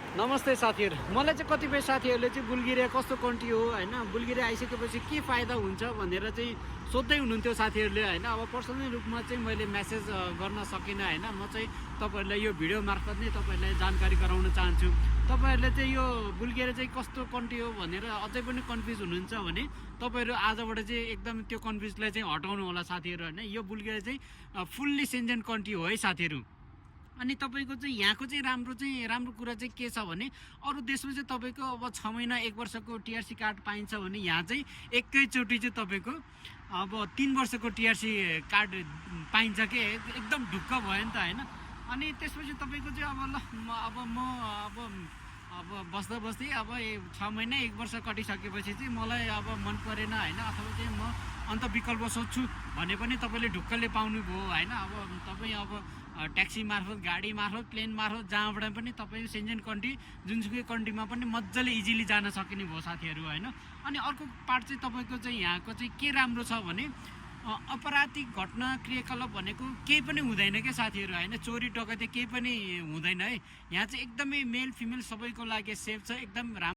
नमस्ते साथीहरू। मलाई चाहिँ कतिपय साथीहरूले चाहिँ बुल्गेरिया कस्तो कन्ट्री हो होइन, बुल्गेरिया आइसकेपछि के फाइदा हुन्छ भनेर चाहिँ सोध्दै हुनुहुन्थ्यो साथीहरूले होइन। अब पर्सनल रूपमा चाहिँ मैले मेसेज गर्न सकिनँ होइन। म चाहिँ तपाईँहरूलाई यो भिडियो मार्फत नै तपाईँहरूलाई जानकारी गराउन चाहन्छु। तपाईँहरूले चाहिँ यो बुल्गेरिया चाहिँ कस्तो कन्ट्री हो भनेर अझै पनि कन्फ्युज हुनुहुन्छ भने तपाईँहरू आजबाट चाहिँ एकदम त्यो कन्फ्युजलाई चाहिँ हटाउनु होला साथीहरू होइन। यो बुल्गेरिया चाहिँ फुल्ली सेन्जेन कन्ट्री हो है साथीहरू। अनि तपाईँको चाहिँ यहाँको चाहिँ राम्रो कुरा चाहिँ के छ भने अरू देशमा चाहिँ तपाईँको अब 6 महिना 1 वर्षको टिआरसी कार्ड पाइन्छ भने यहाँ चाहिँ एकैचोटि चाहिँ तपाईँको अब 3 वर्षको टिआरसी कार्ड पाइन्छ के। एकदम ढुक्क भयो नि त होइन। अनि त्यसपछि तपाईँको चाहिँ अब बस्दै अब 6 महिना 1 वर्ष कटिसकेपछि चाहिँ मलाई अब मन परेन होइन, अथवा चाहिँ म अन्त विकल्प सोध्छु भने पनि तपाईँले ढुक्कले पाउनुभयो होइन। अब तपाईँ अब ट्याक्सी मार्फत, गाडी मार्फत, प्लेन मार्फत जहाँबाट पनि तपाईँ सेन्जेन कन्ट्री जुनसुकै कन्ट्रीमा पनि मजाले इजिली जान सकिने भयो साथीहरू होइन। अनि अर्को पार्ट चाहिँ तपाईँको चाहिँ यहाँको चाहिँ के राम्रो छ भने अपराधिक घटना क्रियाकलाप भनेको केही पनि हुँदैन क्या साथीहरू होइन। चोरी डकैती केही पनि हुँदैन है। यहाँ चाहिँ एकदमै मेल फिमेल सबैको लागि सेफ छ, एकदम राम्रो।